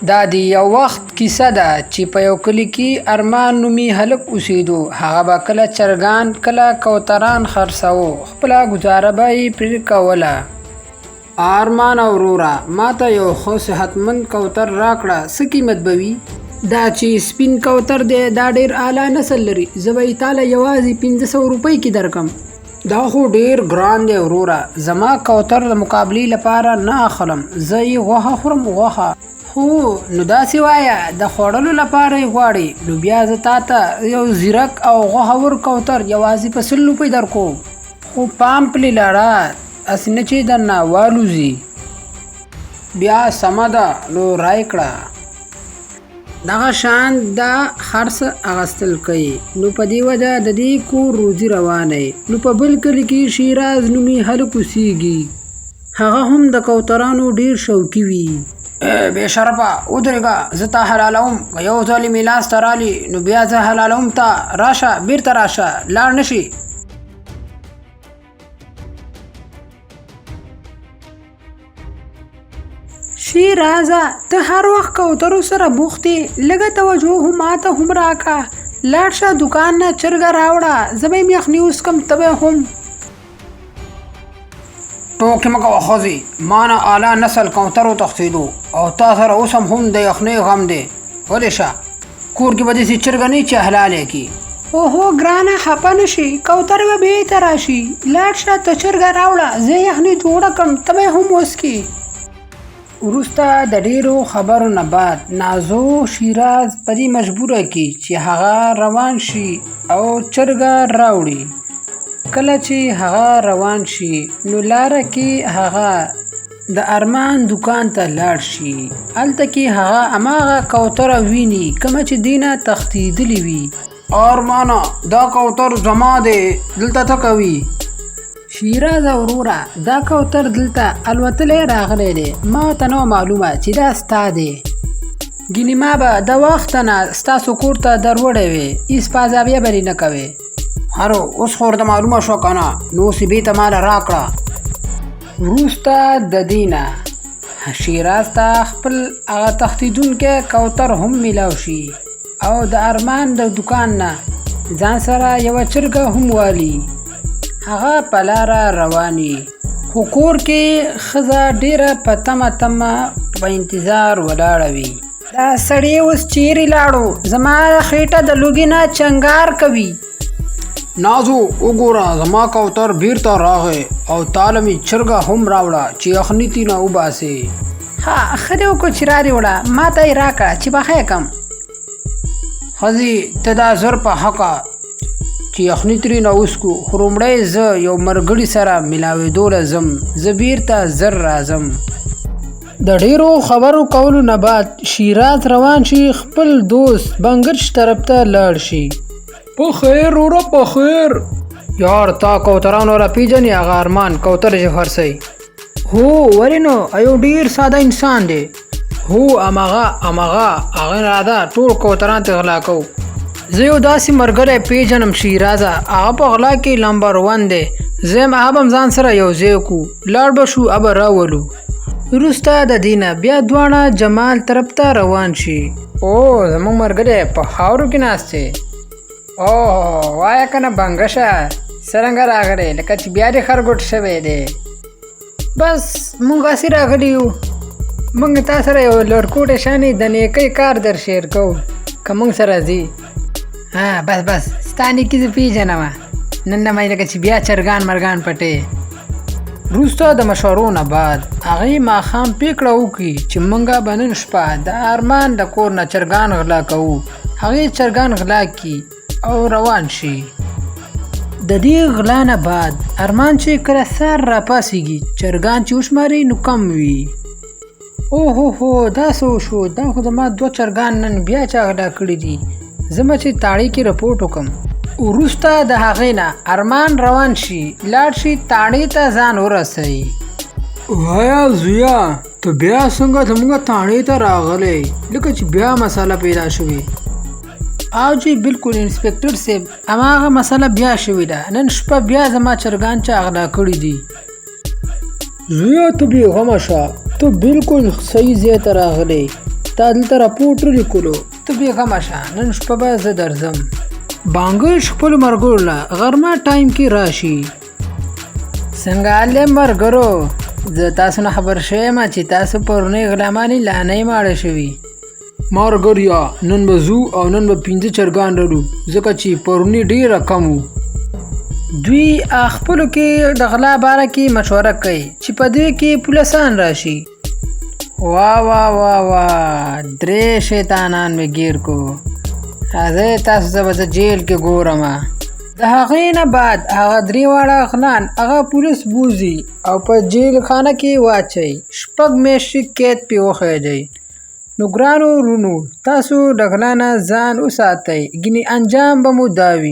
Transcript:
دا د یو وخت کیسه ده چې په یو کلي کې ارمان نومي هلک اوسېدو. هغه به کله چرګان کله کوتران خرڅاوه، خپله ګزاره به یې پرې کوله. ارمان وروره، ما ته یو ښه صحتمند کوتر راکړه، څه قیمت به وي؟ دا چې سپین کوتر دی دا ډېر اعلی نسل لري، زه به یې تاله یوازې 500 روپۍ کې درکم. دا خو ډېر ګران دی وروره، زما کوتر د مقابلې لپاره نه اخلم، زه یې غوښه خورم غوښه. خو نو داسې وایه د خوړلو لپاره یې غواړې، نو بیا زه تا ته یو ځیرک او غوښور کوتر یوازې په 100 روپۍ درکوم. خو پام پرې لره، هسې نه چې درنه والوځي. بیا سمه ده، نو رای کړه. دغه شان دا هر څه اخیستل کوي، نو په دې وجه د دې کور روزي روانه. نو په بل کلي کې شیراز نومي هلک اوسېږي، هغه هم د کوترانو ډېر شوقي وي. بې شرفه ودرېږه، زه تا حلالوم، که یو ځل مې لاس ته رالي نو بیا زه حلالوم تا. راشه بیرته راشه، لاړ نه شي. شیرازه ته هر وخت کوترو سره بوخت یې، لږه توجه هم ماته هم راکړه. لاړ شه دوکان نه چرګه راوړه، زه به یې یخني وڅښم، ته به هم. ټوکې مه کوه ښځې، ما نه اعلی نسل کوتر وتښتېدو او تا سره اوس هم د یخنۍ غم دی. غلی شه، کور کې به داسې چرګه نه وي چې حلال یې کړي. اوهو ګرانه خفه نه شي، کوتر به بېرته راشي. لاړ شه ته چرګه راوړه، زه یخني جوړه کړم، ته به هم وڅکې. وروسته د ډېرو خبرو نه بعد نازو شیراز په دې مجبوره کړي چې هغه روان شي او چرګه راوړي. کله چې هغه روان شي نو لاره کې هغه د ارمان دکان ته لاړ شي. هلته کې هغه هماغه کوتره ویني کومه چې دینه تښتېدلې وي. ارمانه دا کوتر زما دی، دلته څه کوي؟ شیرازه وروره، دا کوتر دلته الوتلی راغلی دی، ما ته نه معلومه چې دا ستا دی. ګینې ما به د وخته نه ستاسو کور ته دروړی وی، هېڅ پازابیه به نه کوې. هرو اوس خو ورته معلومه شوه که نه، نو اوس یې بېرته ماله راکړه. وروسته د دې نه شیراز ته خپل هغه تښتېدونکی کوتر هم میلاو شي او د ارمان د دوکان نه ځان سره یوه چرګه هم والي. هغه په لاره روان وي، خو کور کې ښځه ډېره په تمه په انتظار ولاړه وي. دا سړی اوس چیرې لاړو؟ زما خېټه د لوږې نه چنګار کوي. نازو وګوره، زما کوتر بیرته راغی او تاله مې چرګه هم راوړه چې یخني ترېنه وباسې. ښه ښه دې وکړو چې راوړه، ما ته یې راکړه چې پخه یې کړم. ښځې ته دا زر په حقه چې یخني ترېنه وڅکو، خو لومړی زه یو ملګري سره ملاوېدو له ځم، زه بیرته زر راځم. د ډېرو خبرو کولو نه بعد شیراز روان شي خپل دوست بنګرش طرف ته لاړ شي. په خیر وروره، په خیر. یار تا کوترانو را پیژنې؟ هغه ارمان کوتر چې خرڅوي. هو ولې نو، یو ډېر ساده انسان دی. هو هماغه هغه راده ټول کوتران ته غلا کوو. زه یو داسې ملګری پیژنم شیرازه، هغه په غلا کې نمبر 1 دی. زه یم هغه به ځان سره یو ځای کړو، لاړ به شو ابه راولو. وروسته د دې نه بیا دواړه جمال طرف ته روان شي. او زموږ ملګری په خاورو کې ناست دی. اوه وایه که نه بنګشه، څرنګه راغلی؟ لکه چې بیا دې خرګوټ شوی دی. بس موږ هسې راغلي یو، موږ تا سره یو لړکوټې شانې د نیکۍ کار در شیر کوو که موږ سره ځي. بس ستا نیکي زه پیژنم، نن نه مې لکه چې بیا چرګان مرګان پټې. وروسته د مشورو نه بعد هغې ماښام پرېکړه وکړي چې موږ به نن شپه د ارمان د کور نه چرګان غلا کوو. هغې چرګان غلا کړي او روان شي. د دې غلا نه بعد ارمان چې کله سهار راپاڅېږي چرګان چې وشماري نو کم وي. اوهو دا څه وشو؟ دا خو زما 2 چرګان نن بیا چا غلا کړي دي، زه به چې تاڼې کې رپورټ وکړم. وروسته د هغې نه ارمان روان شي، لاړ شي تاڼې ته ځان ورسوي. وایا زویا ته بیا څنګه زموږ تاڼې ته راغلی؟ لکه چې بیا مسله پیدا شوې. او جی بالکل انسپکټر صاحب، هماغه مسله بیا شوې ده، نن شپه بیا زما چرګان چا غلا کړي دي. زویا ته بېغمه شه، ته بالکل صحیح ځای ته راغلی. تا دلته راپورټ ولیکلو، ته بېغمه شه، نن شپه به زه درځم. بانګش خپلو ملګرو له غرمه ټایم کې راشي. څنګه حال دی ملګرو؟ زه تاسو نه خبر شوی یم چې تاسو پرونۍ غلامانې لا نه یې ماړه شوي. ملګریا نن به ځو او نن به 5 چرګان لرو ځکه چې پرونۍ ډېره کم وو. دوی خپلو کې د غلا باره کې مشوره کوي چې په دوی کې پولیسان راشي. واه واه واه واه 3 شیطانان مې ګیر کو. راځئ تاسو زه به جیل کې ګورم. د هغې نه بعد هغه 3 واړه غلان هغه پولیس بوځي او په جیل خانه کې واچوي. 6 میاشتې قید پې وخیږئ. نو ګرانو ورونو تاسو د غلا نه ځان وساتئ، ګینې انجام به مو دا وي.